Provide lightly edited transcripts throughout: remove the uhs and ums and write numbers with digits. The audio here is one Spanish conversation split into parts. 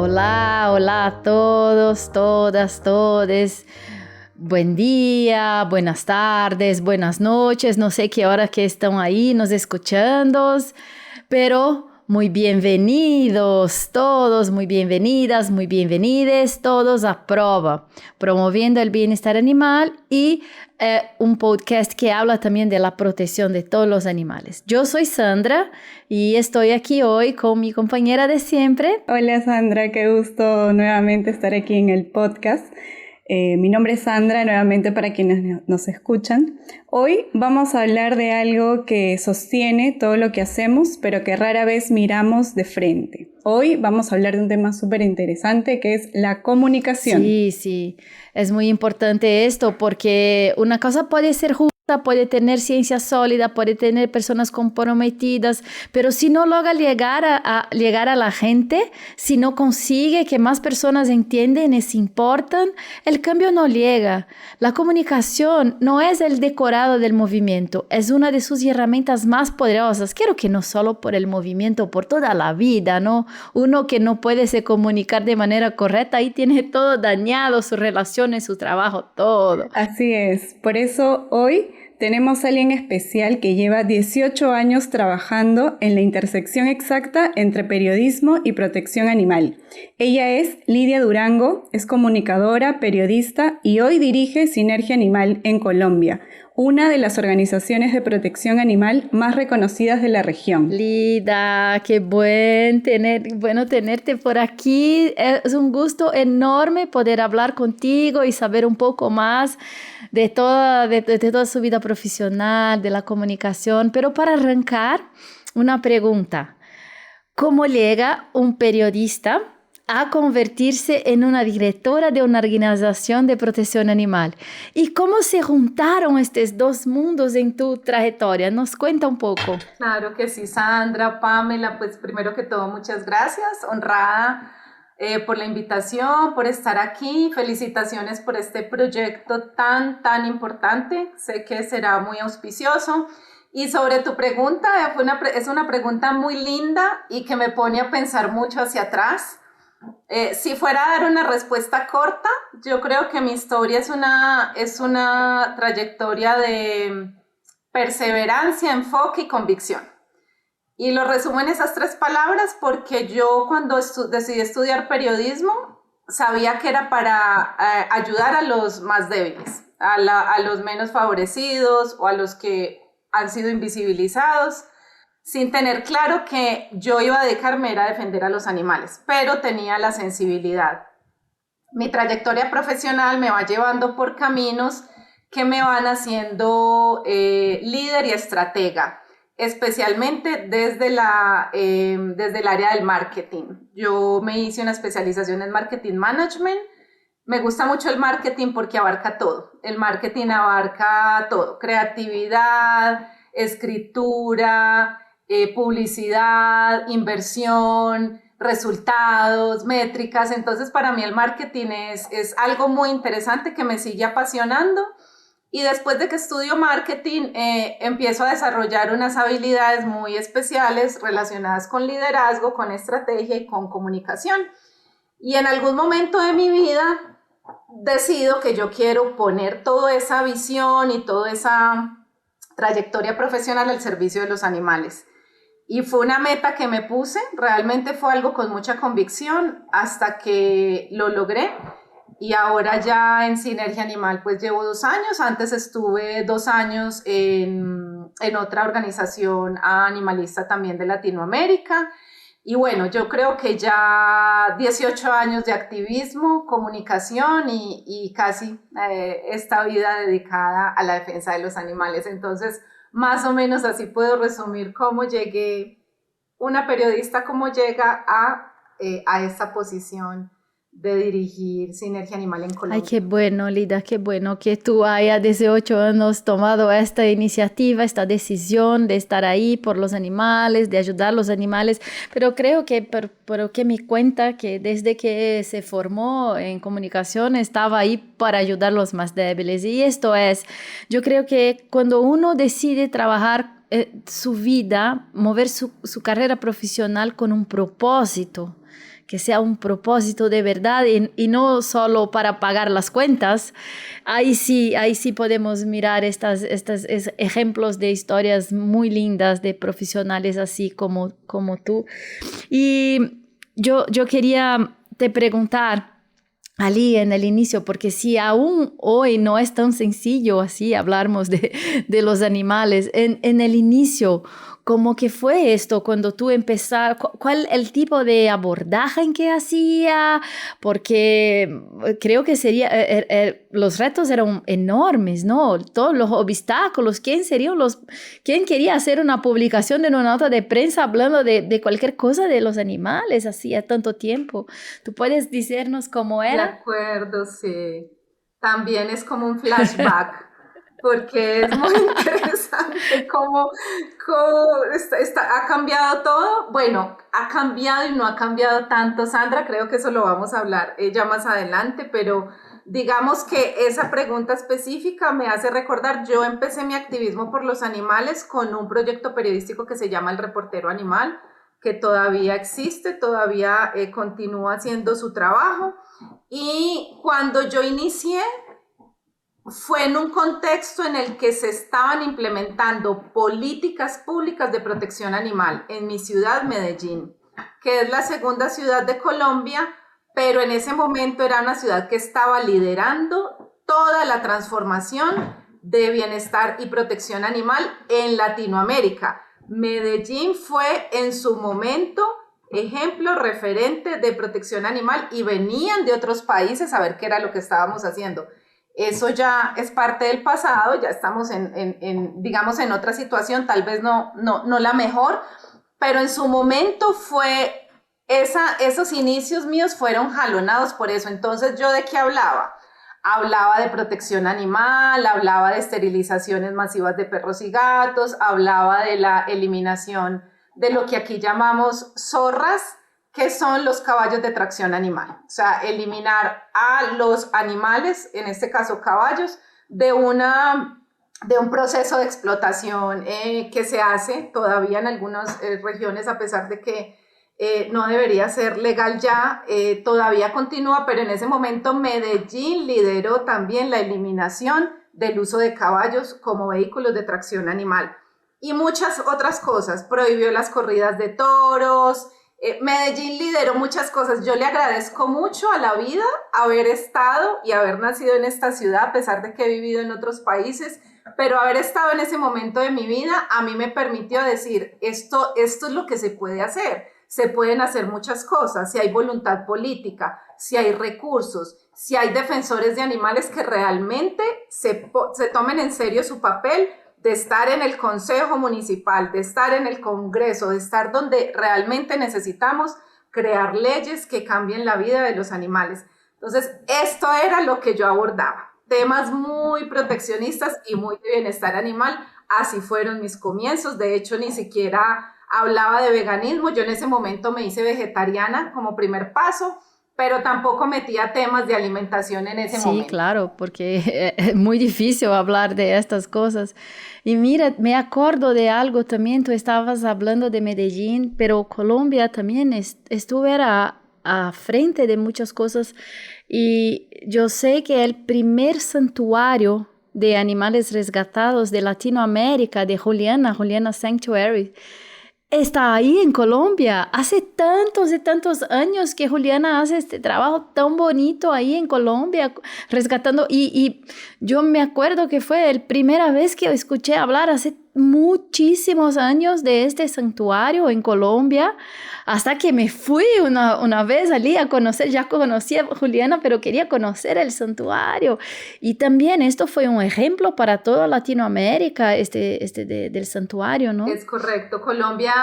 Hola, hola a todos, todas, todes. Buen día, buenas tardes, buenas noches. No sé qué hora que están ahí nos escuchando, pero muy bienvenidos todos, muy bienvenidas, muy bienvenides todos a Prova, promoviendo el bienestar animal y un podcast que habla también de la protección de todos los animales. Yo soy Sandra y estoy aquí hoy con mi compañera de siempre. Hola Sandra, qué gusto nuevamente estar aquí en el podcast. Mi nombre es Sandra, nuevamente para quienes nos escuchan. Hoy vamos a hablar de algo que sostiene todo lo que hacemos, pero que rara vez miramos de frente. Hoy vamos a hablar de un tema súper interesante que es la comunicación. Sí, es muy importante esto porque una cosa puede ser justa, puede tener ciencia sólida, puede tener personas comprometidas, pero si no logra llegar a la gente, si no consigue que más personas entiendan y se importan, el cambio no llega. La comunicación no es el decorado del movimiento, es una de sus herramientas más poderosas. Quiero que no solo por el movimiento, por toda la vida, ¿no? Uno que no puede se comunicar de manera correcta, ahí tiene todo dañado, sus relaciones, su trabajo, todo. Así es, por eso hoy tenemos a alguien especial que lleva 18 años trabajando en la intersección exacta entre periodismo y protección animal. Ella es Lidia Durango, es comunicadora, periodista y hoy dirige Sinergia Animal en Colombia, una de las organizaciones de protección animal más reconocidas de la región. Lida, qué bueno tenerte por aquí. Es un gusto enorme poder hablar contigo y saber un poco más de toda su vida profesional, de la comunicación. Pero para arrancar, una pregunta. ¿Cómo llega un periodista a convertirse en una directora de una organización de protección animal? ¿Y cómo se juntaron estos dos mundos en tu trayectoria? Nos cuenta un poco. Claro que sí, Sandra, Pamela, pues primero que todo, muchas gracias, honrada por la invitación, por estar aquí, felicitaciones por este proyecto tan importante, sé que será muy auspicioso. Y sobre tu pregunta, es una pregunta muy linda y que me pone a pensar mucho hacia atrás. Si fuera a dar una respuesta corta, yo creo que mi historia es una trayectoria de perseverancia, enfoque y convicción. Y lo resumo en esas tres palabras porque yo cuando decidí estudiar periodismo sabía que era para ayudar a los más débiles, a los menos favorecidos o a los que han sido invisibilizados, sin tener claro que yo iba a dedicarme a defender a los animales, pero tenía la sensibilidad. Mi trayectoria profesional me va llevando por caminos que me van haciendo líder y estratega, especialmente desde el área del marketing. Yo me hice una especialización en marketing management. Me gusta mucho el marketing porque abarca todo. El marketing abarca todo, creatividad, escritura, publicidad, inversión, resultados, métricas. Entonces, para mí el marketing es algo muy interesante que me sigue apasionando. Y después de que estudio marketing, empiezo a desarrollar unas habilidades muy especiales relacionadas con liderazgo, con estrategia y con comunicación. Y en algún momento de mi vida decido que yo quiero poner toda esa visión y toda esa trayectoria profesional al servicio de los animales. Y fue una meta que me puse, realmente fue algo con mucha convicción hasta que lo logré. Y ahora ya en Sinergia Animal pues llevo 2 años, antes estuve 2 años en otra organización animalista también de Latinoamérica. Y bueno, yo creo que ya 18 años de activismo, comunicación y casi esta vida dedicada a la defensa de los animales. Entonces, más o menos así puedo resumir cómo llegué, una periodista, cómo llega a esta posición de dirigir Sinergia Animal en Colombia. Ay, qué bueno, Lida, qué bueno que tú hayas desde 8 años tomado esta iniciativa, esta decisión de estar ahí por los animales, de ayudar a los animales. Pero creo que, pero que me cuenta que desde que se formó en comunicación estaba ahí para ayudar a los más débiles. Y esto es, yo creo que cuando uno decide trabajar su vida, mover su carrera profesional con un propósito, que sea un propósito de verdad y no solo para pagar las cuentas. Ahí sí podemos mirar estos ejemplos de historias muy lindas de profesionales así como tú. Y yo quería te preguntar, Ali, en el inicio, porque si aún hoy no es tan sencillo así hablarmos de los animales, en el inicio, ¿cómo que fue esto cuando tú empezaste? ¿Cuál el tipo de abordaje en que hacía? Porque creo que los retos eran enormes, ¿no? Todos los obstáculos. ¿Quién quería hacer una publicación de una nota de prensa hablando de cualquier cosa de los animales hacía tanto tiempo? ¿Tú puedes decirnos cómo De era? acuerdo, sí. También es como un flashback, porque es muy interesante cómo ha cambiado todo. Bueno, ha cambiado y no ha cambiado tanto, Sandra, creo que eso lo vamos a hablar ya más adelante, pero digamos que esa pregunta específica me hace recordar, yo empecé mi activismo por los animales con un proyecto periodístico que se llama El Reportero Animal, que todavía existe, todavía continúa haciendo su trabajo. Y cuando yo inicié, fue en un contexto en el que se estaban implementando políticas públicas de protección animal en mi ciudad, Medellín, que es la segunda ciudad de Colombia, pero en ese momento era una ciudad que estaba liderando toda la transformación de bienestar y protección animal en Latinoamérica. Medellín fue en su momento ejemplo referente de protección animal y venían de otros países a ver qué era lo que estábamos haciendo. Eso ya es parte del pasado, ya estamos digamos, en otra situación, tal vez no la mejor, pero en su momento esos inicios míos fueron jalonados por eso. Entonces, ¿yo de qué hablaba? Hablaba de protección animal, hablaba de esterilizaciones masivas de perros y gatos, hablaba de la eliminación de lo que aquí llamamos zorras, que son los caballos de tracción animal. O sea, eliminar a los animales, en este caso caballos, de un proceso de explotación que se hace todavía en algunas regiones, a pesar de que no debería ser legal ya, todavía continúa, pero en ese momento Medellín lideró también la eliminación del uso de caballos como vehículos de tracción animal. Y muchas otras cosas, prohibió las corridas de toros, Medellín lideró muchas cosas. Yo le agradezco mucho a la vida haber estado y haber nacido en esta ciudad, a pesar de que he vivido en otros países, pero haber estado en ese momento de mi vida a mí me permitió decir, esto es lo que se puede hacer. Se pueden hacer muchas cosas, si hay voluntad política, si hay recursos, si hay defensores de animales que realmente se tomen en serio su papel de estar en el Consejo Municipal, de estar en el Congreso, de estar donde realmente necesitamos crear leyes que cambien la vida de los animales. Entonces, esto era lo que yo abordaba, temas muy proteccionistas y muy de bienestar animal. Así fueron mis comienzos. De hecho, ni siquiera hablaba de veganismo. Yo en ese momento me hice vegetariana como primer paso, pero tampoco metía temas de alimentación en ese momento. Sí, claro, porque es muy difícil hablar de estas cosas. Y mira, me acuerdo de algo también, tú estabas hablando de Medellín, pero Colombia también estuvo a frente de muchas cosas. Y yo sé que el primer santuario de animales rescatados de Latinoamérica, de Juliana Sanctuary, está ahí en Colombia. Hace tantos y tantos años que Juliana hace este trabajo tan bonito ahí en Colombia, rescatando. Y yo me acuerdo que fue la primera vez que escuché hablar hace muchísimos años de este santuario en Colombia, hasta que me fui una vez allí a conocer. Ya conocía a Juliana, pero quería conocer el santuario. Y también esto fue un ejemplo para toda Latinoamérica, del santuario, ¿no? Es correcto. Colombia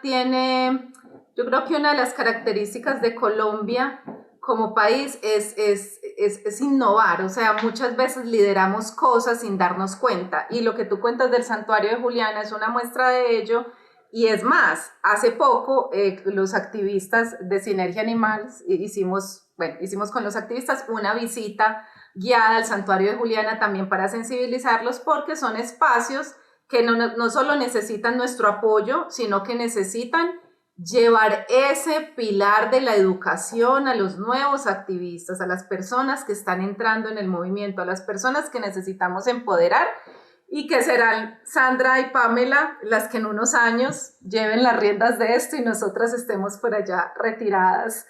tiene, yo creo que una de las características de Colombia como país es innovar. O sea, muchas veces lideramos cosas sin darnos cuenta. Y lo que tú cuentas del santuario de Juliana es una muestra de ello. Y es más, hace poco los activistas de Sinergia Animal hicimos con los activistas una visita guiada al santuario de Juliana también para sensibilizarlos, porque son espacios que no solo necesitan nuestro apoyo, sino que necesitan llevar ese pilar de la educación a los nuevos activistas, a las personas que están entrando en el movimiento, a las personas que necesitamos empoderar y que serán Sandra y Pamela las que en unos años lleven las riendas de esto y nosotras estemos por allá retiradas,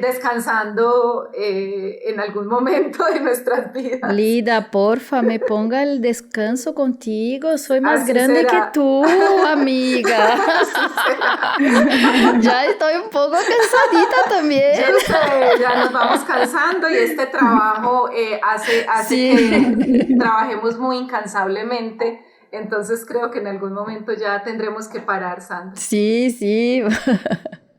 descansando en algún momento de nuestras vidas. Lida, porfa, me ponga el descanso contigo. Soy más Así grande será. que tú, amiga. Ya estoy un poco cansadita también. Yo sé, ya nos vamos cansando y este trabajo hace que trabajemos muy incansablemente. Entonces creo que en algún momento ya tendremos que parar, Sandra. Sí, sí.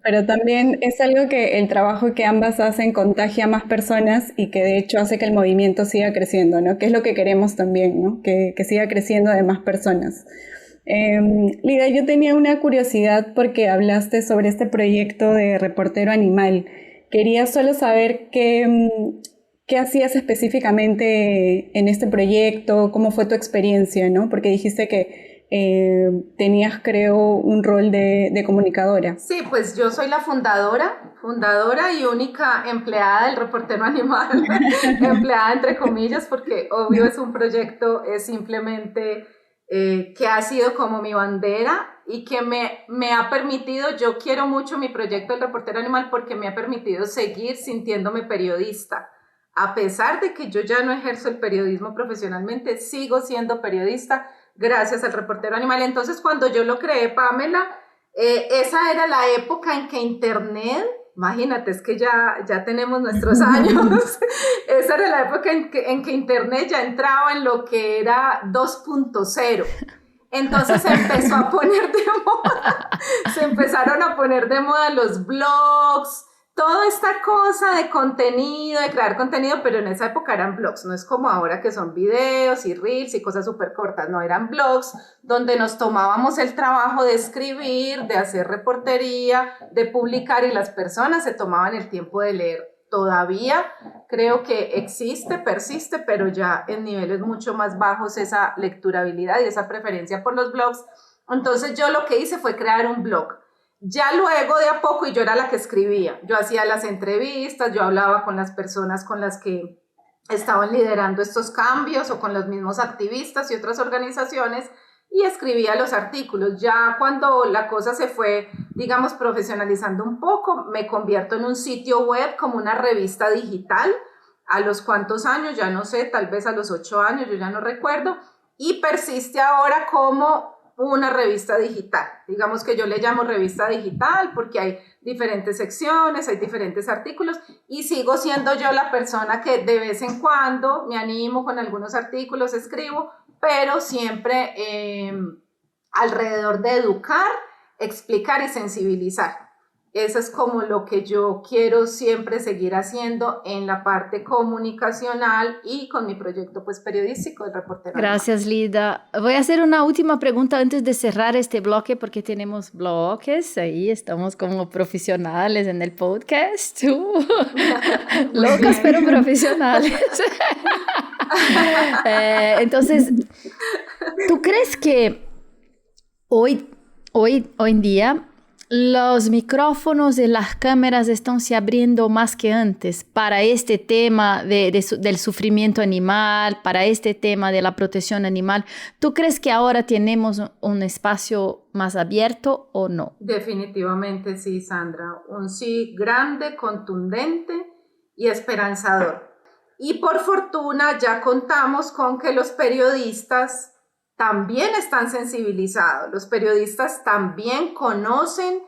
Pero también es algo que el trabajo que ambas hacen contagia a más personas y que de hecho hace que el movimiento siga creciendo, ¿no? Que es lo que queremos también, ¿no? Que siga creciendo de más personas. Lida, yo tenía una curiosidad porque hablaste sobre este proyecto de Reportero Animal. Quería solo saber qué hacías específicamente en este proyecto, cómo fue tu experiencia, ¿no? Porque dijiste que tenías, creo, un rol de comunicadora. Sí, pues yo soy la fundadora y única empleada del Reportero Animal, empleada entre comillas, porque obvio es un proyecto simplemente que ha sido como mi bandera y que me ha permitido, yo quiero mucho mi proyecto del Reportero Animal porque me ha permitido seguir sintiéndome periodista. A pesar de que yo ya no ejerzo el periodismo profesionalmente, sigo siendo periodista gracias al Reportero Animal. Entonces, cuando yo lo creé, Pamela, esa era la época en que Internet, imagínate, es que ya tenemos nuestros años, esa era la época en que Internet ya entraba en lo que era 2.0. Entonces se empezó a poner de moda, se empezaron a poner de moda los blogs, toda esta cosa de contenido, de crear contenido, pero en esa época eran blogs, no es como ahora que son videos y reels y cosas súper cortas, no, eran blogs donde nos tomábamos el trabajo de escribir, de hacer reportería, de publicar y las personas se tomaban el tiempo de leer. Todavía creo que existe, persiste, pero ya en niveles mucho más bajos esa lecturabilidad y esa preferencia por los blogs. Entonces yo lo que hice fue crear un blog. Ya luego de a poco, y yo era la que escribía, yo hacía las entrevistas, yo hablaba con las personas con las que estaban liderando estos cambios o con los mismos activistas y otras organizaciones y escribía los artículos. Ya cuando la cosa se fue, digamos, profesionalizando un poco, me convierto en un sitio web como una revista digital. A los cuantos años, ya no sé, tal vez a los 8 años, yo ya no recuerdo, y persiste ahora como una revista digital. Digamos que yo le llamo revista digital porque hay diferentes secciones, hay diferentes artículos y sigo siendo yo la persona que de vez en cuando me animo con algunos artículos, escribo, pero siempre alrededor de educar, explicar y sensibilizar. Eso es como lo que yo quiero siempre seguir haciendo en la parte comunicacional y con mi proyecto pues periodístico del Reportero Animal. Gracias, Lida. Voy a hacer una última pregunta antes de cerrar este bloque porque tenemos bloques, ahí estamos como profesionales en el podcast. Locas pero profesionales. Entonces, ¿tú crees que hoy en día los micrófonos y las cámaras están se abriendo más que antes para este tema del sufrimiento animal, para este tema de la protección animal? ¿Tú crees que ahora tenemos un espacio más abierto o no? Definitivamente sí, Sandra. Un sí grande, contundente y esperanzador. Y por fortuna ya contamos con que los periodistas también están sensibilizados, los periodistas también conocen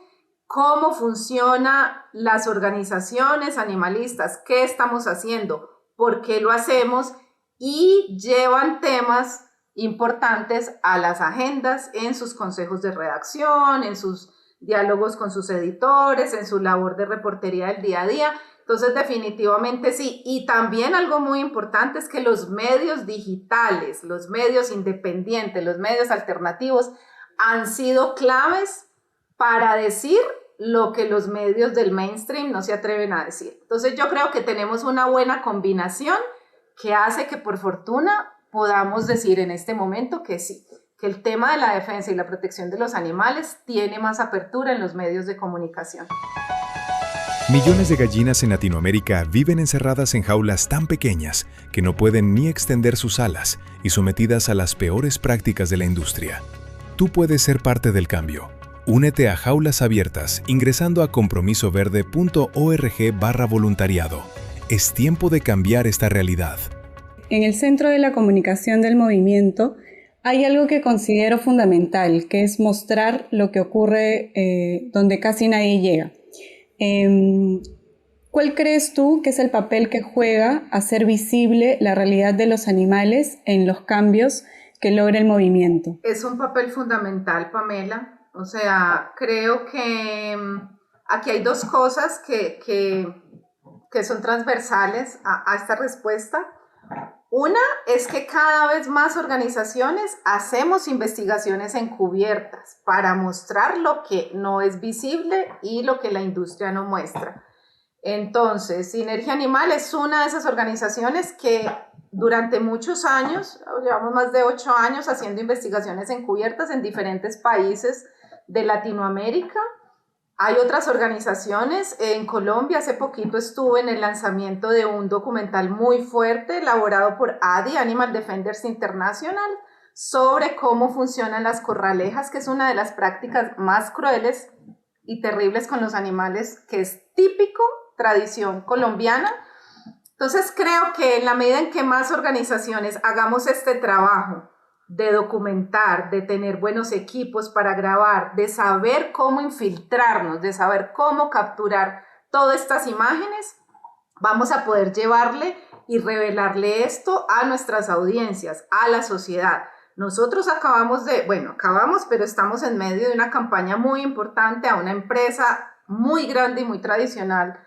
cómo funcionan las organizaciones animalistas, qué estamos haciendo, por qué lo hacemos y llevan temas importantes a las agendas en sus consejos de redacción, en sus diálogos con sus editores, en su labor de reportería del día a día. Entonces, definitivamente sí. Y también algo muy importante es que los medios digitales, los medios independientes, los medios alternativos han sido claves para decir lo que los medios del mainstream no se atreven a decir. Entonces, yo creo que tenemos una buena combinación que hace que, por fortuna, podamos decir en este momento que sí, que el tema de la defensa y la protección de los animales tiene más apertura en los medios de comunicación. Millones de gallinas en Latinoamérica viven encerradas en jaulas tan pequeñas que no pueden ni extender sus alas y sometidas a las peores prácticas de la industria. Tú puedes ser parte del cambio. Únete a Jaulas Abiertas ingresando a compromisoverde.org/voluntariado. Es tiempo de cambiar esta realidad. En el centro de la comunicación del movimiento hay algo que considero fundamental, que es mostrar lo que ocurre donde casi nadie llega. ¿Cuál crees tú que es el papel que juega hacer visible la realidad de los animales en los cambios que logra el movimiento? Es un papel fundamental, Pamela. O sea, creo que aquí hay dos cosas que son transversales a esta respuesta. Una es que cada vez más organizaciones hacemos investigaciones encubiertas para mostrar lo que no es visible y lo que la industria no muestra. Entonces, Sinergia Animal es una de esas organizaciones que durante muchos años, llevamos más de 8 años haciendo investigaciones encubiertas en diferentes países de Latinoamérica. Hay otras organizaciones. En Colombia hace poquito estuve en el lanzamiento de un documental muy fuerte elaborado por ADI, Animal Defenders International, sobre cómo funcionan las corralejas, que es una de las prácticas más crueles y terribles con los animales, que es típico, tradición colombiana. Entonces creo que en la medida en que más organizaciones hagamos este trabajo de documentar, de tener buenos equipos para grabar, de saber cómo infiltrarnos, de saber cómo capturar todas estas imágenes, vamos a poder llevarle y revelarle esto a nuestras audiencias, a la sociedad. Nosotros pero estamos en medio de una campaña muy importante a una empresa muy grande y muy tradicional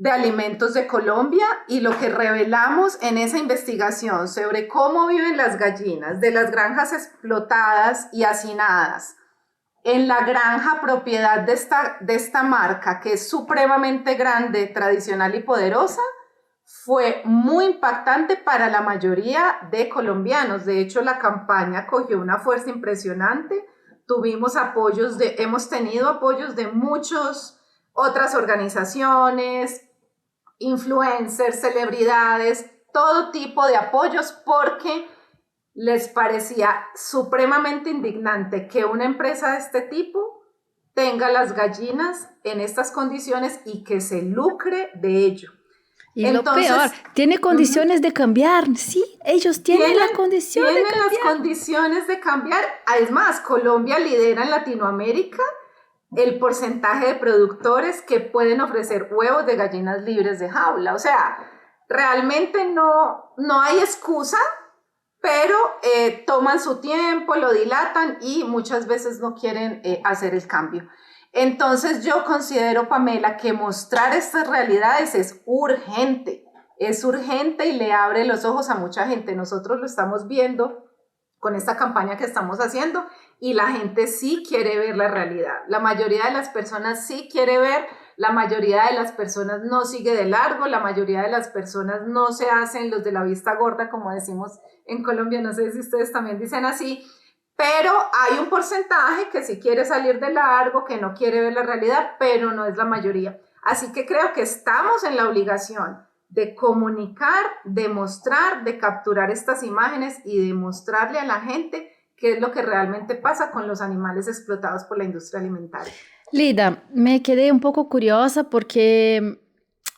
de alimentos de Colombia, y lo que revelamos en esa investigación sobre cómo viven las gallinas de las granjas explotadas y hacinadas en la granja propiedad de esta marca, que es supremamente grande, tradicional y poderosa, fue muy impactante para la mayoría de colombianos. De hecho, la campaña cogió una fuerza impresionante. Hemos tenido apoyos de muchas otras organizaciones, influencers, celebridades, todo tipo de apoyos, porque les parecía supremamente indignante que una empresa de este tipo tenga las gallinas en estas condiciones y que se lucre de ello. Y entonces, lo peor, tiene condiciones de cambiar. Sí, ellos tienen las condiciones de cambiar. Es más, Colombia lidera en Latinoamérica el porcentaje de productores que pueden ofrecer huevos de gallinas libres de jaula. O sea, realmente no hay excusa, pero toman su tiempo, lo dilatan y muchas veces no quieren hacer el cambio. Entonces yo considero, Pamela, que mostrar estas realidades es urgente y le abre los ojos a mucha gente. Nosotros lo estamos viendo con esta campaña que estamos haciendo y la gente sí quiere ver la realidad. La mayoría de las personas sí quiere ver, la mayoría de las personas no sigue de largo, la mayoría de las personas no se hacen los de la vista gorda, como decimos en Colombia, no sé si ustedes también dicen así, pero hay un porcentaje que sí quiere salir de largo, que no quiere ver la realidad, pero no es la mayoría. Así que creo que estamos en la obligación de comunicar, de mostrar, de capturar estas imágenes y de mostrarle a la gente qué es lo que realmente pasa con los animales explotados por la industria alimentaria. Lida, me quedé un poco curiosa porque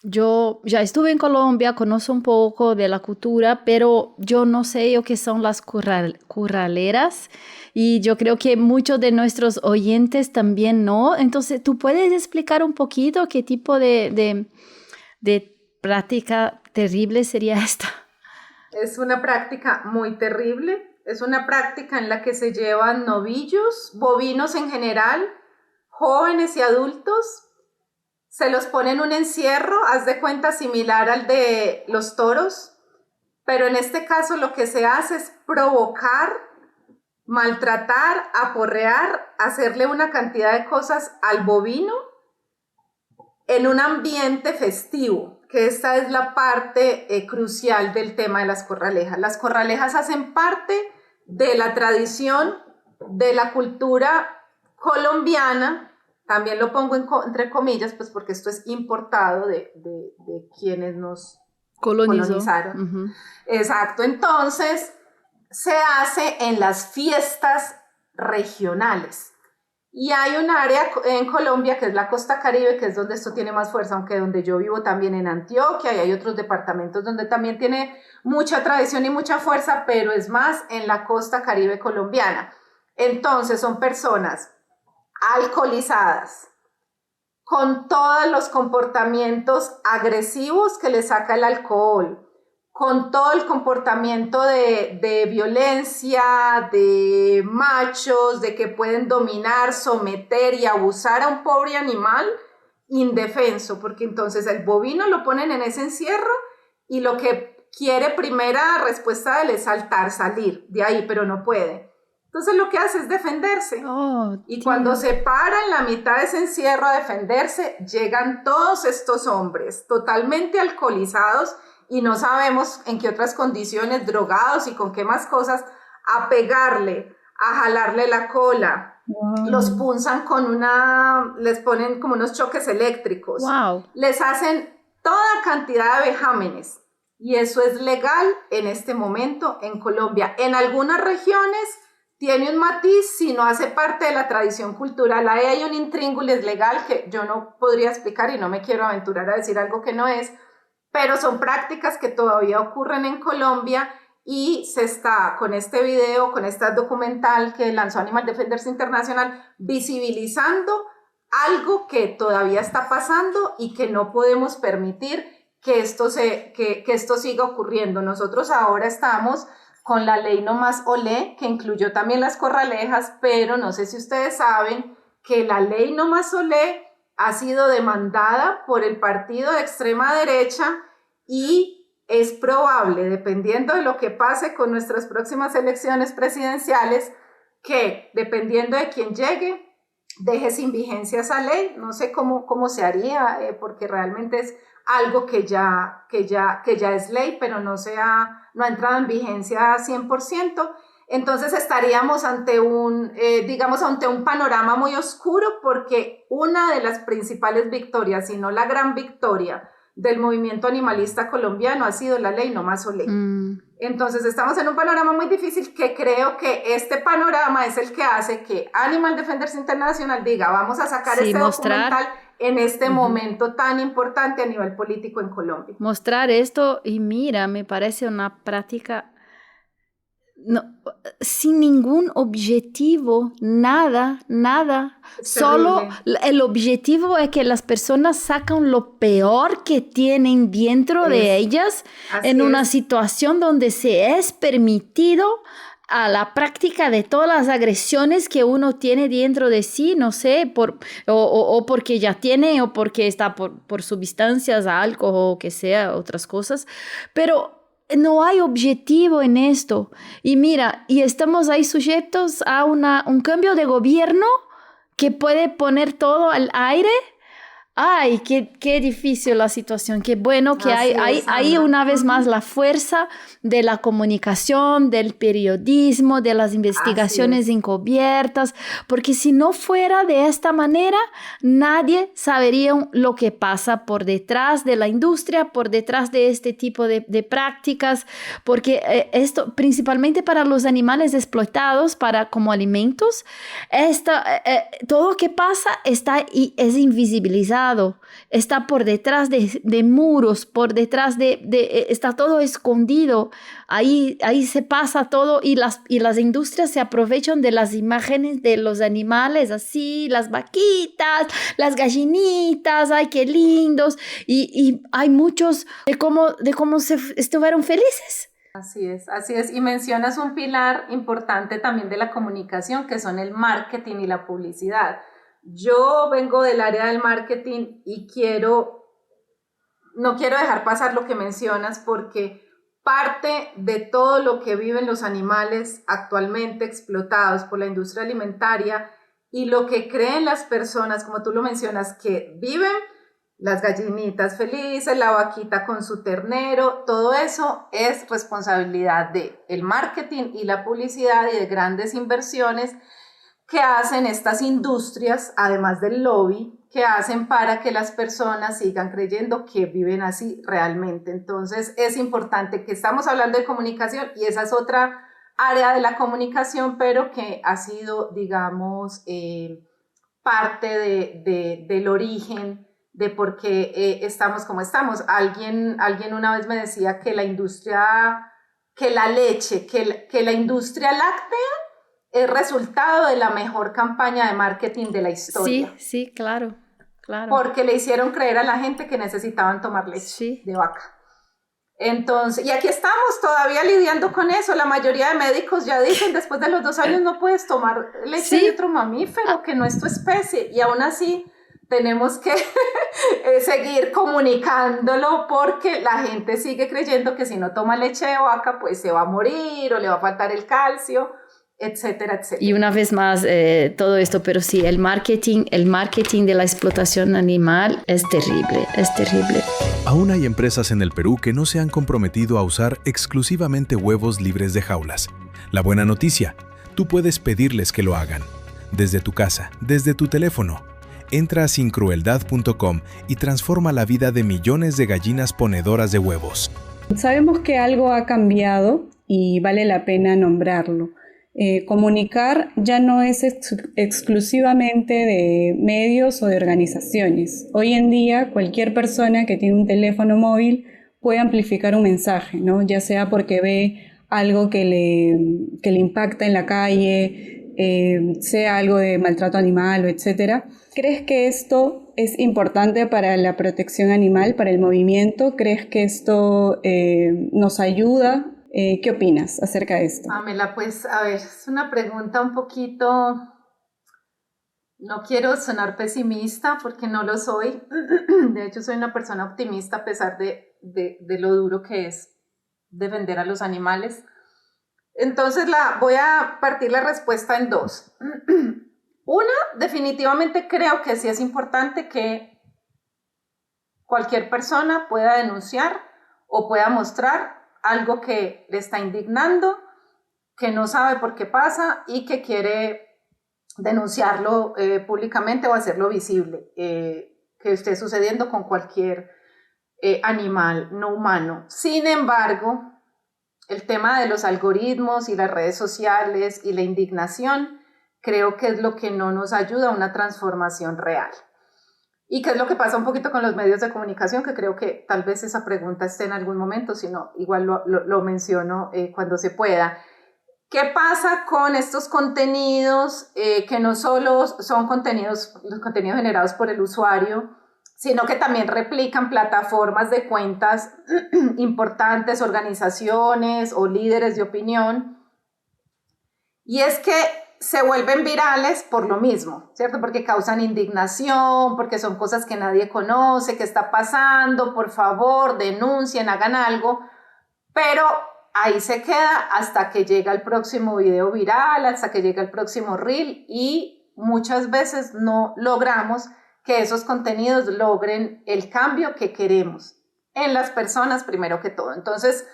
yo ya estuve en Colombia, conozco un poco de la cultura, pero yo no sé lo que son las corraleras y yo creo que muchos de nuestros oyentes también no. Entonces, ¿tú puedes explicar un poquito qué tipo de práctica terrible sería esta? Es una práctica muy terrible. Es una práctica en la que se llevan novillos, bovinos en general, jóvenes y adultos, se los pone en un encierro, haz de cuenta similar al de los toros, pero en este caso lo que se hace es provocar, maltratar, aporrear, hacerle una cantidad de cosas al bovino en un ambiente festivo, que esta es la parte crucial del tema de las corralejas. Las corralejas hacen parte de la tradición, de la cultura colombiana, también lo pongo entre comillas, pues porque esto es importado de quienes nos colonizaron. Uh-huh. Exacto, entonces se hace en las fiestas regionales. Y hay un área en Colombia que es la costa Caribe, que es donde esto tiene más fuerza, aunque donde yo vivo también en Antioquia, y hay otros departamentos donde también tiene mucha tradición y mucha fuerza, pero es más en la costa Caribe colombiana. Entonces son personas alcoholizadas, con todos los comportamientos agresivos que le saca el alcohol, con todo el comportamiento de violencia, de machos, de que pueden dominar, someter y abusar a un pobre animal indefenso, porque entonces el bovino lo ponen en ese encierro y lo que quiere primera respuesta de él es saltar, salir de ahí, pero no puede. Entonces lo que hace es defenderse. Y cuando se para en la mitad de ese encierro a defenderse, llegan todos estos hombres totalmente alcoholizados y no sabemos en qué otras condiciones, drogados y con qué más cosas, a pegarle, a jalarle la cola. Wow. Los punzan les ponen como unos choques eléctricos. Wow. Les hacen toda cantidad de vejámenes. Y eso es legal en este momento en Colombia. En algunas regiones tiene un matiz si no hace parte de la tradición cultural. Ahí hay un intríngulis legal que yo no podría explicar y no me quiero aventurar a decir algo que no es, pero son prácticas que todavía ocurren en Colombia y se está con este video, con este documental que lanzó Animal Defenders International, visibilizando algo que todavía está pasando y que no podemos permitir que esto siga ocurriendo. Nosotros ahora estamos con la ley No Más Olé, que incluyó también las corralejas, pero no sé si ustedes saben que la ley No Más Olé ha sido demandada por el partido de extrema derecha y es probable, dependiendo de lo que pase con nuestras próximas elecciones presidenciales, que dependiendo de quién llegue, deje sin vigencia esa ley. No sé cómo se haría, porque realmente es algo que ya es ley, pero no ha entrado en vigencia 100%. Entonces estaríamos ante ante un panorama muy oscuro, porque una de las principales victorias, si no la gran victoria del movimiento animalista colombiano ha sido la ley No Más Olé. Entonces estamos en un panorama muy difícil, que creo que este panorama es el que hace que Animal Defenders International diga, vamos a sacar documental en este momento tan importante a nivel político en Colombia. Mostrar esto, y mira, me parece una práctica sin ningún objetivo, nada, solo el objetivo es que las personas sacan lo peor que tienen dentro de ellas en una situación donde se es permitido a la práctica de todas las agresiones que uno tiene dentro de sí, no sé, o porque ya tiene, o porque está por sustancias, alcohol o que sea, otras cosas, pero no hay objetivo en esto. Y mira, y estamos ahí sujetos a un cambio de gobierno que puede poner todo al aire. Ay, qué difícil la situación. Qué bueno que hay una vez más la fuerza de la comunicación, del periodismo, de las investigaciones encubiertas, porque si no fuera de esta manera, nadie sabría lo que pasa por detrás de la industria, por detrás de este tipo de prácticas, porque esto, principalmente para los animales explotados como alimentos, todo lo que pasa es invisibilizado. Está por detrás de muros, por detrás está todo escondido. Ahí se pasa todo y las industrias se aprovechan de las imágenes de los animales, así, las vaquitas, las gallinitas, ay, qué lindos. Y hay muchos de cómo estuvieron felices. Así es. Y mencionas un pilar importante también de la comunicación, que son el marketing y la publicidad. Yo vengo del área del marketing y no quiero dejar pasar lo que mencionas, porque parte de todo lo que viven los animales actualmente explotados por la industria alimentaria y lo que creen las personas, como tú lo mencionas, que viven las gallinitas felices, la vaquita con su ternero, todo eso es responsabilidad del marketing y la publicidad y de grandes inversiones que hacen estas industrias, además del lobby, que hacen para que las personas sigan creyendo que viven así realmente. Entonces es importante que estamos hablando de comunicación y esa es otra área de la comunicación, pero que ha sido, digamos, parte del origen de por qué estamos como estamos. Alguien una vez me decía que la industria, que la leche, que la industria láctea es resultado de la mejor campaña de marketing de la historia. Sí, claro. Porque le hicieron creer a la gente que necesitaban tomar leche de vaca. Entonces, y aquí estamos todavía lidiando con eso. La mayoría de médicos ya dicen, después de los 2 años no puedes tomar leche de otro mamífero que no es tu especie. Y aún así tenemos que seguir comunicándolo porque la gente sigue creyendo que si no toma leche de vaca, pues se va a morir o le va a faltar el calcio, etcétera, etcétera. Y una vez más, todo esto, pero sí, el marketing de la explotación animal es terrible. Aún hay empresas en el Perú que no se han comprometido a usar exclusivamente huevos libres de jaulas. La buena noticia, tú puedes pedirles que lo hagan. Desde tu casa, desde tu teléfono. Entra a sincrueldad.com y transforma la vida de millones de gallinas ponedoras de huevos. Sabemos que algo ha cambiado y vale la pena nombrarlo. Comunicar ya no es exclusivamente de medios o de organizaciones. Hoy en día cualquier persona que tiene un teléfono móvil puede amplificar un mensaje, ¿no? Ya sea porque ve algo que le impacta en la calle, sea algo de maltrato animal o etcétera. ¿Crees que esto es importante para la protección animal, para el movimiento? ¿Crees que esto nos ayuda? ¿Qué opinas acerca de esto? Pamela, pues a ver, es una pregunta un poquito, no quiero sonar pesimista porque no lo soy, de hecho soy una persona optimista a pesar de lo duro que es defender a los animales. Entonces voy a partir la respuesta en 2. Una, definitivamente creo que sí es importante que cualquier persona pueda denunciar o pueda mostrar algo que le está indignando, que no sabe por qué pasa y que quiere denunciarlo públicamente o hacerlo visible, que esté sucediendo con cualquier animal no humano. Sin embargo, el tema de los algoritmos y las redes sociales y la indignación creo que es lo que no nos ayuda a una transformación real. ¿Y qué es lo que pasa un poquito con los medios de comunicación? Que creo que tal vez esa pregunta esté en algún momento, si no, igual lo menciono cuando se pueda. ¿Qué pasa con estos contenidos que no solo son los contenidos generados por el usuario, sino que también replican plataformas de cuentas importantes, organizaciones o líderes de opinión? Y es que se vuelven virales por lo mismo, ¿cierto? Porque causan indignación, porque son cosas que nadie conoce, que está pasando, por favor, denuncien, hagan algo, pero ahí se queda hasta que llega el próximo video viral, hasta que llega el próximo reel y muchas veces no logramos que esos contenidos logren el cambio que queremos en las personas primero que todo. Entonces,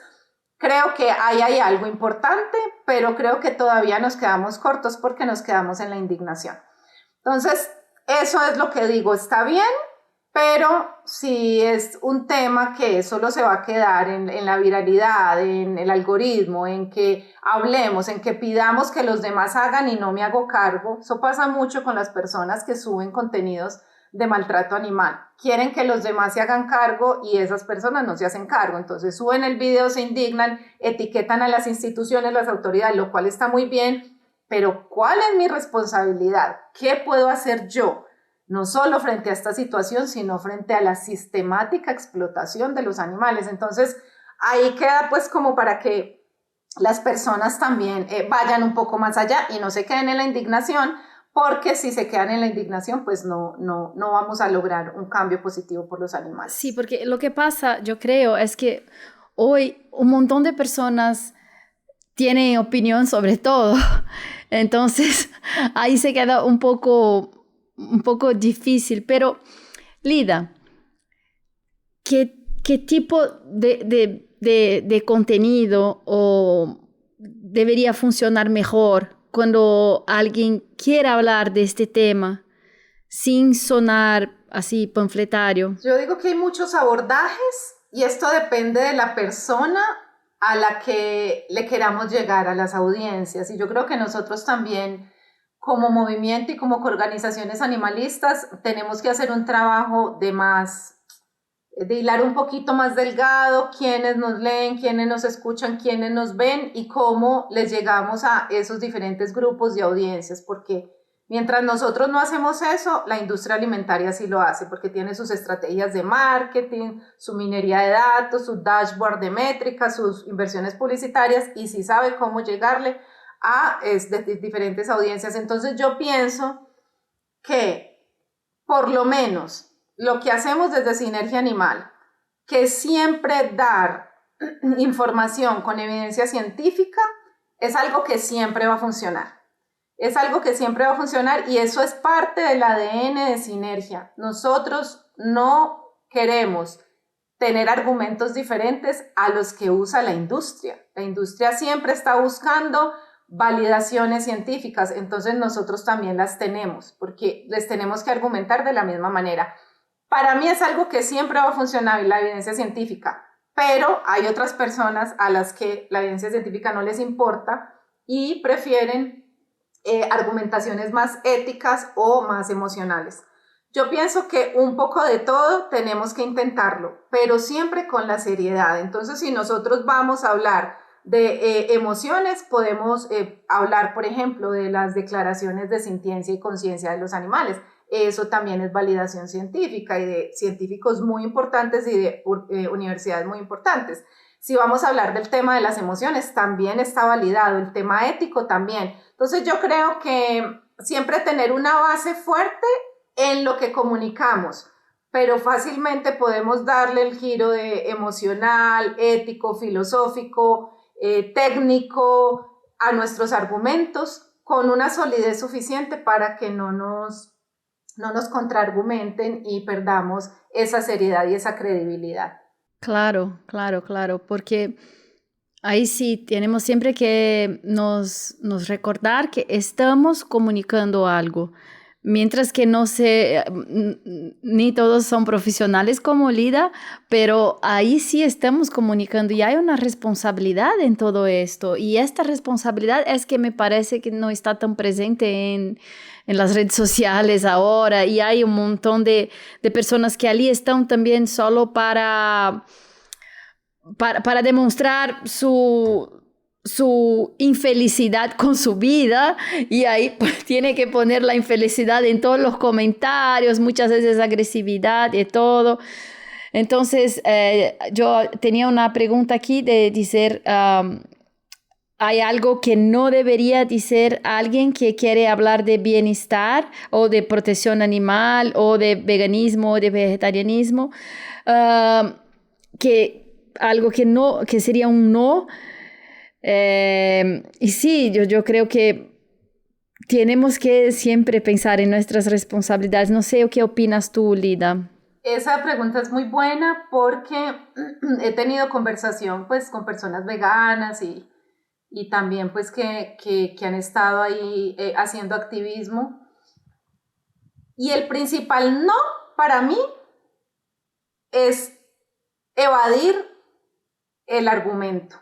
creo que ahí hay algo importante, pero creo que todavía nos quedamos cortos porque nos quedamos en la indignación. Entonces, eso es lo que digo, está bien, pero si es un tema que solo se va a quedar en la viralidad, en el algoritmo, en que hablemos, en que pidamos que los demás hagan y no me hago cargo. Eso pasa mucho con las personas que suben contenidos de maltrato animal. Quieren que los demás se hagan cargo y esas personas no se hacen cargo. Entonces suben el video, se indignan, etiquetan a las instituciones, las autoridades, lo cual está muy bien, pero ¿cuál es mi responsabilidad? ¿Qué puedo hacer yo? No solo frente a esta situación, sino frente a la sistemática explotación de los animales. Entonces ahí queda pues como para que las personas también vayan un poco más allá y no se queden en la indignación, porque si se quedan en la indignación, pues no vamos a lograr un cambio positivo por los animales. Sí, porque lo que pasa, yo creo, es que hoy un montón de personas tienen opinión sobre todo. Entonces, ahí se queda un poco difícil. Pero, Lida, qué tipo de contenido o debería funcionar mejor cuando alguien quiera hablar de este tema sin sonar así panfletario? Yo digo que hay muchos abordajes y esto depende de la persona a la que le queramos llegar, a las audiencias. Y yo creo que nosotros también, como movimiento y como organizaciones animalistas, tenemos que hacer un trabajo de hilar un poquito más delgado, quiénes nos leen, quiénes nos escuchan, quiénes nos ven y cómo les llegamos a esos diferentes grupos de audiencias, porque mientras nosotros no hacemos eso, la industria alimentaria sí lo hace, porque tiene sus estrategias de marketing, su minería de datos, su dashboard de métricas, sus inversiones publicitarias, y sí sabe cómo llegarle a diferentes audiencias. Entonces yo pienso que por lo menos lo que hacemos desde Sinergia Animal, que es siempre dar información con evidencia científica, es algo que siempre va a funcionar. Es algo que siempre va a funcionar y eso es parte del ADN de Sinergia. Nosotros no queremos tener argumentos diferentes a los que usa la industria. La industria siempre está buscando validaciones científicas, entonces nosotros también las tenemos, porque les tenemos que argumentar de la misma manera. Para mí es algo que siempre va a funcionar la evidencia científica, pero hay otras personas a las que la evidencia científica no les importa y prefieren argumentaciones más éticas o más emocionales. Yo pienso que un poco de todo tenemos que intentarlo, pero siempre con la seriedad. Entonces, si nosotros vamos a hablar de emociones, podemos hablar, por ejemplo, de las declaraciones de sintiencia y conciencia de los animales. Eso también es validación científica y de científicos muy importantes y de universidades muy importantes. Si vamos a hablar del tema de las emociones, también está validado, el tema ético también. Entonces yo creo que siempre tener una base fuerte en lo que comunicamos, pero fácilmente podemos darle el giro de emocional, ético, filosófico, técnico a nuestros argumentos con una solidez suficiente para que no nos contraargumenten y perdamos esa seriedad y esa credibilidad. Claro, porque ahí sí tenemos siempre que nos recordar que estamos comunicando algo. Mientras que no sé, ni todos son profesionales como Lida, pero ahí sí estamos comunicando y hay una responsabilidad en todo esto. Y esta responsabilidad es que me parece que no está tan presente en las redes sociales ahora. Y hay un montón de personas que allí están también solo para demostrar su infelicidad con su vida y ahí tiene que poner la infelicidad en todos los comentarios, muchas veces agresividad y todo. Entonces, yo tenía una pregunta aquí de decir, ¿hay algo que no debería decir alguien que quiere hablar de bienestar o de protección animal o de veganismo o de vegetarianismo? Algo que sería un no. Y sí, yo creo que tenemos que siempre pensar en nuestras responsabilidades. No sé qué opinas tú, Lida. Esa pregunta es muy buena porque he tenido conversación pues con personas veganas y también pues que han estado ahí haciendo activismo. Y el principal no para mí es evadir el argumento.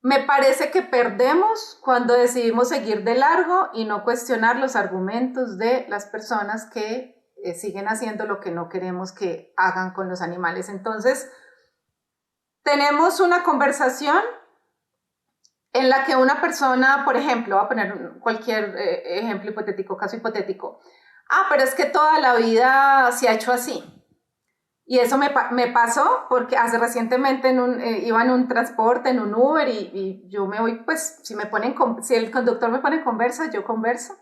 Me parece que perdemos cuando decidimos seguir de largo y no cuestionar los argumentos de las personas que siguen haciendo lo que no queremos que hagan con los animales. Entonces, tenemos una conversación en la que una persona, por ejemplo, voy a poner cualquier ejemplo hipotético, caso hipotético. Pero es que toda la vida se ha hecho así. Y eso me pasó porque hace recientemente iba en un transporte, en un Uber y yo me voy, pues si el conductor me pone en conversa, yo converso.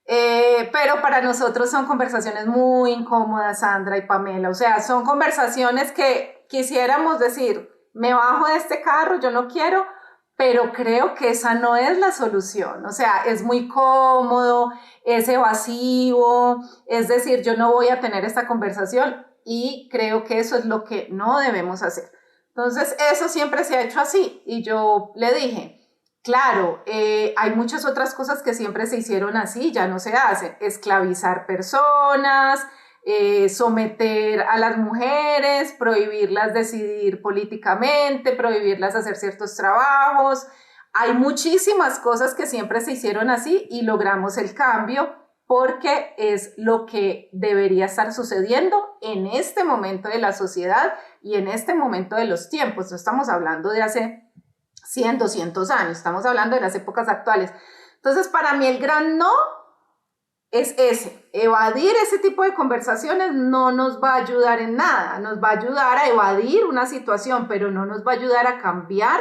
Pero para nosotros son conversaciones muy incómodas, Sandra y Pamela. O sea, son conversaciones que quisiéramos decir, me bajo de este carro, yo no quiero, pero creo que esa no es la solución. O sea, es muy cómodo, es evasivo, es decir, yo no voy a tener esta conversación. y creo que eso es lo que no debemos hacer. Entonces, eso siempre se ha hecho así y yo le dije, claro, hay muchas otras cosas que siempre se hicieron así, ya no se hacen, esclavizar personas, someter a las mujeres, prohibirlas decidir políticamente, prohibirlas hacer ciertos trabajos. Hay muchísimas cosas que siempre se hicieron así y logramos el cambio porque es lo que debería estar sucediendo en este momento de la sociedad y en este momento de los tiempos. No estamos hablando de hace 100, 200 años, estamos hablando de las épocas actuales. Entonces, para mí el gran no es ese, evadir ese tipo de conversaciones no nos va a ayudar en nada, nos va a ayudar a evadir una situación, pero no nos va a ayudar a cambiar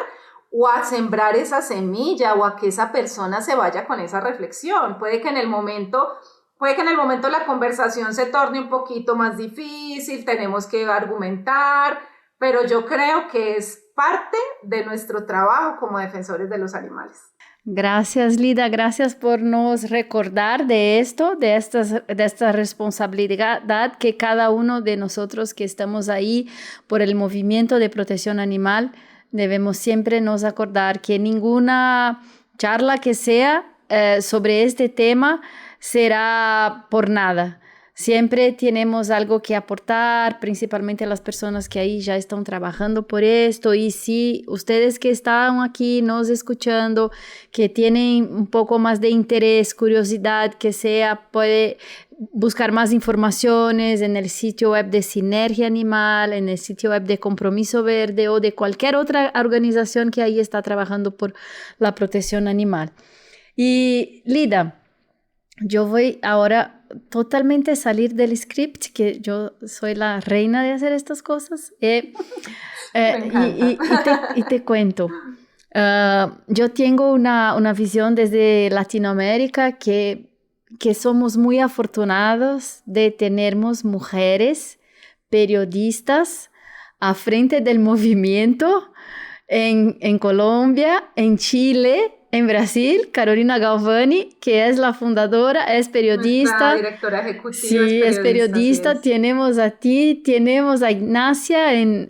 o a sembrar esa semilla o a que esa persona se vaya con esa reflexión. Puede que en el momento la conversación se torne un poquito más difícil, tenemos que argumentar, pero yo creo que es parte de nuestro trabajo como defensores de los animales. Gracias, Lida. Gracias por nos recordar de esto, de esta responsabilidad que cada uno de nosotros que estamos ahí por el movimiento de protección animal, debemos siempre nos acordar que ninguna charla que sea sobre este tema será por nada. Siempre tenemos algo que aportar, principalmente a las personas que ahí ya están trabajando por esto. Y si ustedes que están aquí nos escuchando, que tienen un poco más de interés, curiosidad, que sea, puede buscar más informaciones en el sitio web de Sinergia Animal, en el sitio web de Compromiso Verde o de cualquier otra organización que ahí está trabajando por la protección animal. Y Lida, yo voy ahora totalmente salir del script, que yo soy la reina de hacer estas cosas. Y te cuento. Yo tengo una visión desde Latinoamérica que somos muy afortunados de tenermos mujeres periodistas a frente del movimiento en Colombia, en Chile, en Brasil. Carolina Galvani, que es la fundadora, es periodista. Nuestra directora ejecutiva. Sí, es periodista. Tenemos a ti, tenemos a Ignacia en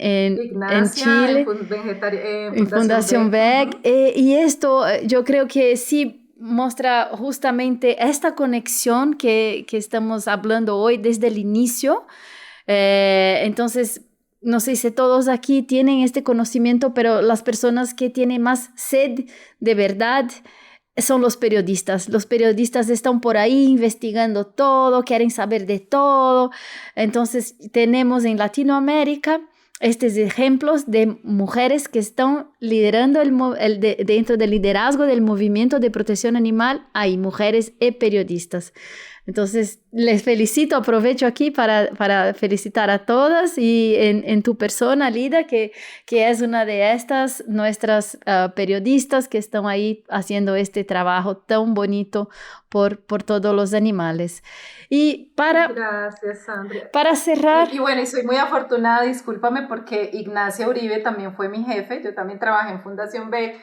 Chile, en Fundación VEG. Y esto yo creo que sí muestra justamente esta conexión que estamos hablando hoy desde el inicio. Entonces, no sé si todos aquí tienen este conocimiento, pero las personas que tienen más sed de verdad son los periodistas. Los periodistas están por ahí investigando todo, quieren saber de todo. Entonces, tenemos en Latinoamérica estos ejemplos de mujeres que están liderando dentro del liderazgo del movimiento de protección animal. Hay mujeres y periodistas. Entonces, les felicito, aprovecho aquí para felicitar a todas y en tu persona, Lida, que es una de estas nuestras periodistas que están ahí haciendo este trabajo tan bonito por todos los animales. Y Gracias, Sandra. Para cerrar... Y bueno, y soy muy afortunada, discúlpame, porque Ignacia Uribe también fue mi jefe, yo también trabajé en Fundación B.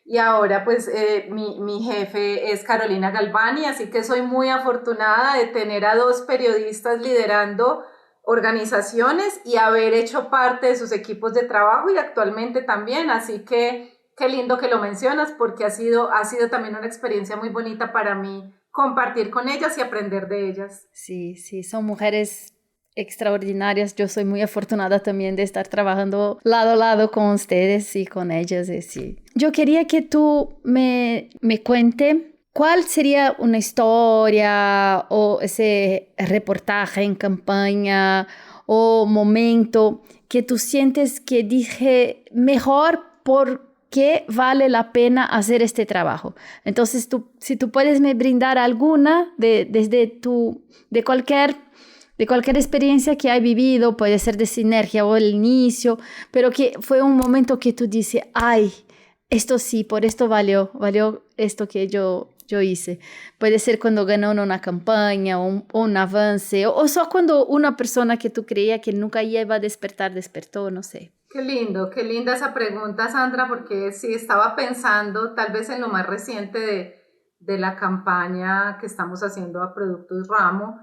Y ahora pues mi jefe es Carolina Galvani, así que soy muy afortunada de tener a dos periodistas liderando organizaciones y haber hecho parte de sus equipos de trabajo y actualmente también, así que qué lindo que lo mencionas porque ha sido también una experiencia muy bonita para mí compartir con ellas y aprender de ellas. Sí, son mujeres extraordinarias. Yo soy muy afortunada también de estar trabajando lado a lado con ustedes y con ellas. Sí. Yo quería que tú me cuente cuál sería una historia o ese reportaje en campaña o momento que tú sientes que dije mejor por qué vale la pena hacer este trabajo. Entonces, si tú puedes me brindar alguna de cualquier experiencia que hay vivido, puede ser de Sinergia o el inicio, pero que fue un momento que tú dices, ay, esto sí, por esto valió esto que yo hice. Puede ser cuando ganó una campaña o un avance, o solo cuando una persona que tú creías que nunca iba a despertó, no sé. Qué linda esa pregunta, Sandra, porque sí, estaba pensando tal vez en lo más reciente de la campaña que estamos haciendo a Productos Ramo,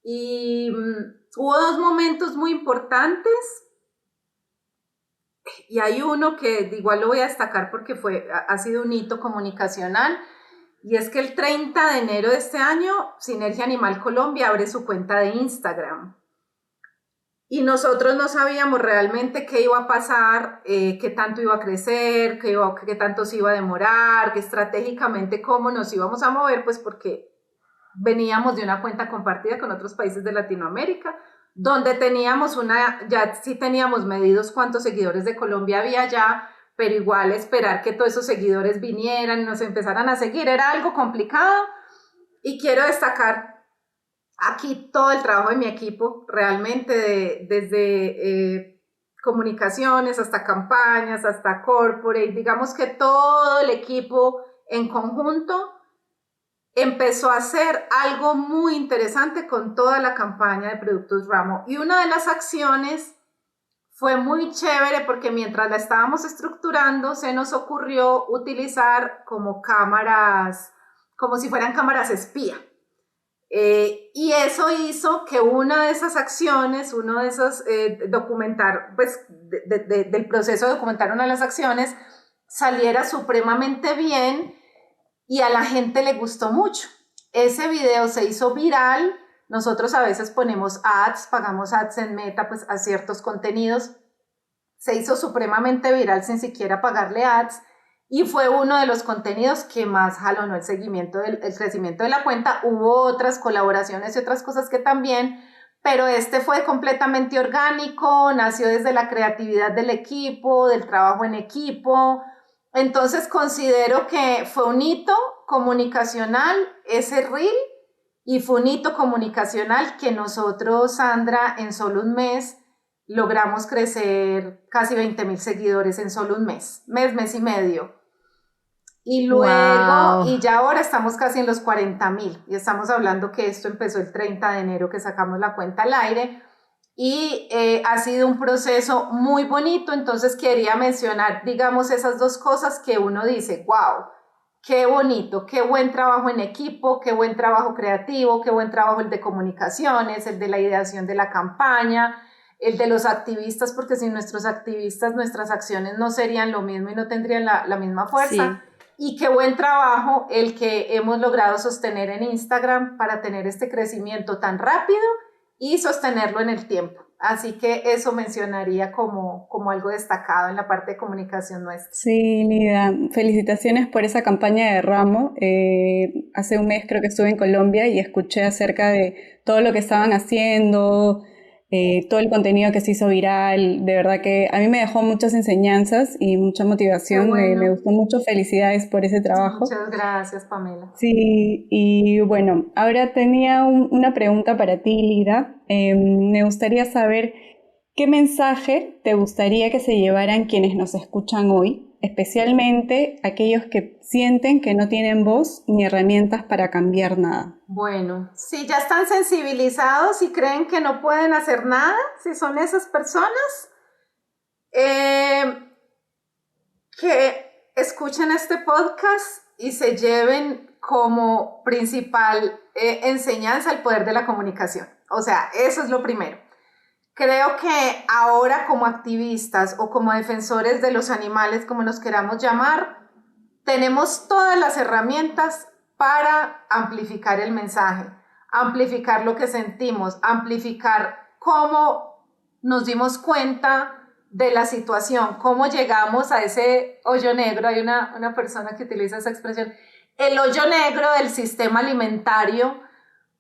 y hubo dos momentos muy importantes y hay uno que igual lo voy a destacar porque ha sido un hito comunicacional, y es que el 30 de enero de este año Sinergia Animal Colombia abre su cuenta de Instagram. Y nosotros no sabíamos realmente qué iba a pasar, qué tanto iba a crecer, qué tanto se iba a demorar, qué estratégicamente cómo nos íbamos a mover, pues porque veníamos de una cuenta compartida con otros países de Latinoamérica, donde ya sí teníamos medidos cuántos seguidores de Colombia había allá, pero igual esperar que todos esos seguidores vinieran y nos empezaran a seguir era algo complicado. Y quiero destacar aquí todo el trabajo de mi equipo, realmente desde comunicaciones hasta campañas, hasta corporate, digamos que todo el equipo en conjunto empezó a hacer algo muy interesante con toda la campaña de Productos Ramo. Y una de las acciones fue muy chévere porque mientras la estábamos estructurando se nos ocurrió utilizar como cámaras, como si fueran cámaras espía. Y eso hizo que una de esas acciones, uno de esos documentar, pues del proceso de documentar una de las acciones, saliera supremamente bien y a la gente le gustó mucho. Ese video se hizo viral. Nosotros a veces ponemos ads, pagamos ads en Meta pues a ciertos contenidos. Se hizo supremamente viral sin siquiera pagarle ads. Y fue uno de los contenidos que más jalonó el crecimiento de la cuenta. Hubo otras colaboraciones y otras cosas que también, pero este fue completamente orgánico, nació desde la creatividad del equipo, del trabajo en equipo. Entonces considero que fue un hito comunicacional ese reel, y fue un hito comunicacional que nosotros, Sandra, en solo un mes logramos crecer casi 20,000 seguidores en solo un mes y medio. Y luego, Wow. y ya ahora estamos casi en los 40,000. Y estamos hablando que esto empezó el 30 de enero que sacamos la cuenta al aire. Y ha sido un proceso muy bonito. Entonces quería mencionar, digamos, esas dos cosas que uno dice, wow, qué bonito, qué buen trabajo en equipo, qué buen trabajo creativo, qué buen trabajo el de comunicaciones, el de la ideación de la campaña, el de los activistas, porque sin nuestros activistas nuestras acciones no serían lo mismo y no tendrían la misma fuerza. Sí. Y qué buen trabajo el que hemos logrado sostener en Instagram para tener este crecimiento tan rápido y sostenerlo en el tiempo. Así que eso mencionaría como algo destacado en la parte de comunicación nuestra. Sí, Lida, felicitaciones por esa campaña de Ramo. Hace un mes creo que estuve en Colombia y escuché acerca de todo lo que estaban haciendo, todo el contenido que se hizo viral. De verdad que a mí me dejó muchas enseñanzas y mucha motivación. Bueno. Me gustó mucho. Felicidades por ese trabajo. Muchas gracias, Pamela. Sí, y bueno, ahora tenía una pregunta para ti, Lida. Me gustaría saber qué mensaje te gustaría que se llevaran quienes nos escuchan hoy, especialmente aquellos que sienten que no tienen voz ni herramientas para cambiar nada. Bueno, si ya están sensibilizados y creen que no pueden hacer nada, si son esas personas, que escuchen este podcast y se lleven como principal enseñanza el poder de la comunicación. O sea, eso es lo primero. Creo que ahora como activistas o como defensores de los animales, como nos queramos llamar, tenemos todas las herramientas para amplificar el mensaje, amplificar lo que sentimos, amplificar cómo nos dimos cuenta de la situación, cómo llegamos a ese hoyo negro. Hay una persona que utiliza esa expresión, el hoyo negro del sistema alimentario,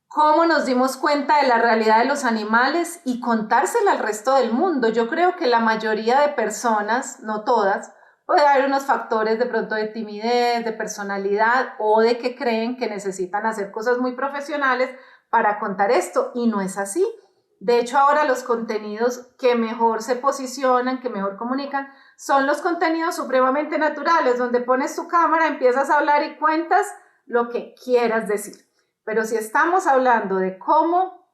cómo nos dimos cuenta de la realidad de los animales y contársela al resto del mundo. Yo creo que la mayoría de personas, no todas, puede haber unos factores de pronto de timidez, de personalidad o de que creen que necesitan hacer cosas muy profesionales para contar esto, y no es así. De hecho, ahora los contenidos que mejor se posicionan, que mejor comunican, son los contenidos supremamente naturales, donde pones tu cámara, empiezas a hablar y cuentas lo que quieras decir. Pero si estamos hablando de cómo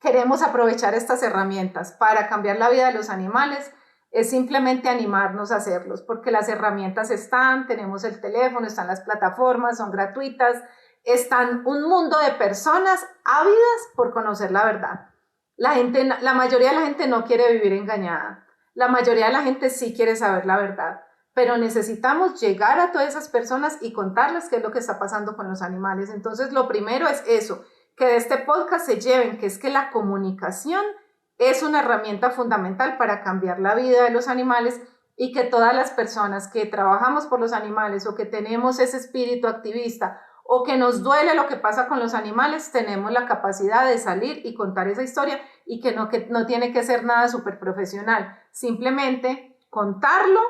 queremos aprovechar estas herramientas para cambiar la vida de los animales, es simplemente animarnos a hacerlos, porque las herramientas están, tenemos el teléfono, están las plataformas, son gratuitas, están un mundo de personas ávidas por conocer la verdad. la mayoría de la gente no quiere vivir engañada. La mayoría de la gente sí quiere saber la verdad, pero necesitamos llegar a todas esas personas y contarles qué es lo que está pasando con los animales. Entonces, lo primero es eso, que de este podcast se lleven, que es que la comunicación es una herramienta fundamental para cambiar la vida de los animales y que todas las personas que trabajamos por los animales o que tenemos ese espíritu activista o que nos duele lo que pasa con los animales, tenemos la capacidad de salir y contar esa historia y que no tiene que ser nada súper profesional, simplemente contarlo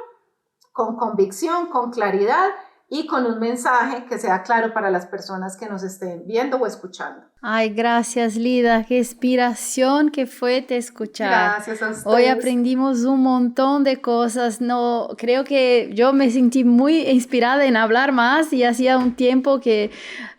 con convicción, con claridad y con un mensaje que sea claro para las personas que nos estén viendo o escuchando. Ay, gracias, Lida. Qué inspiración que fue te escuchar. Gracias a ustedes. Hoy aprendimos un montón de cosas. No, creo que yo me sentí muy inspirada en hablar más y hacía un tiempo que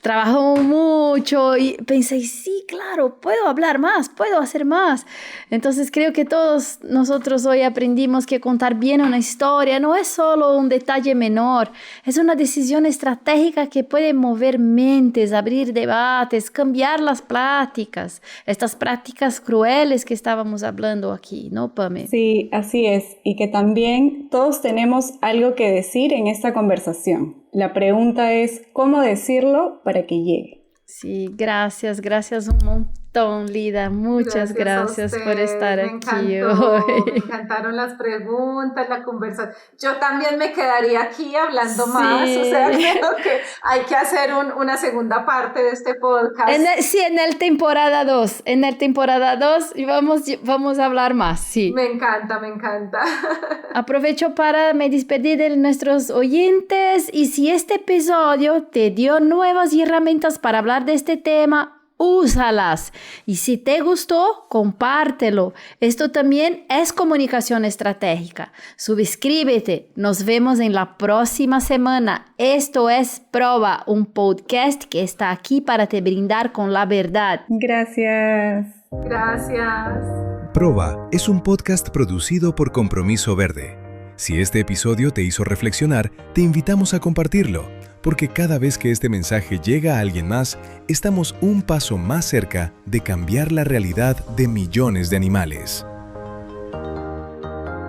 trabajó mucho y pensé, sí, claro, puedo hablar más, puedo hacer más. Entonces creo que todos nosotros hoy aprendimos que contar bien una historia no es solo un detalle menor, es una decisión estratégica que puede mover mentes, abrir debates, cambiar las prácticas, estas prácticas crueles que estábamos hablando aquí, ¿no, Pame? Sí, así es, y que también todos tenemos algo que decir en esta conversación. La pregunta es, ¿cómo decirlo para que llegue? Sí, gracias un montón, Lida. Muchas gracias por estar aquí hoy. Me encantaron las preguntas, la conversación. Yo también me quedaría aquí hablando más, o sea, creo que hay que hacer una segunda parte de este podcast. En el temporada 2, vamos a hablar más, sí. Me encanta. Aprovecho para me despedir de nuestros oyentes y si este episodio te dio nuevas herramientas para hablar de este tema, úsalas. Y si te gustó, compártelo. Esto también es comunicación estratégica. Suscríbete. Nos vemos en la próxima semana. Esto es Prova, un podcast que está aquí para te brindar con la verdad. Gracias. Prova es un podcast producido por Compromiso Verde. Si este episodio te hizo reflexionar, te invitamos a compartirlo, porque cada vez que este mensaje llega a alguien más, estamos un paso más cerca de cambiar la realidad de millones de animales.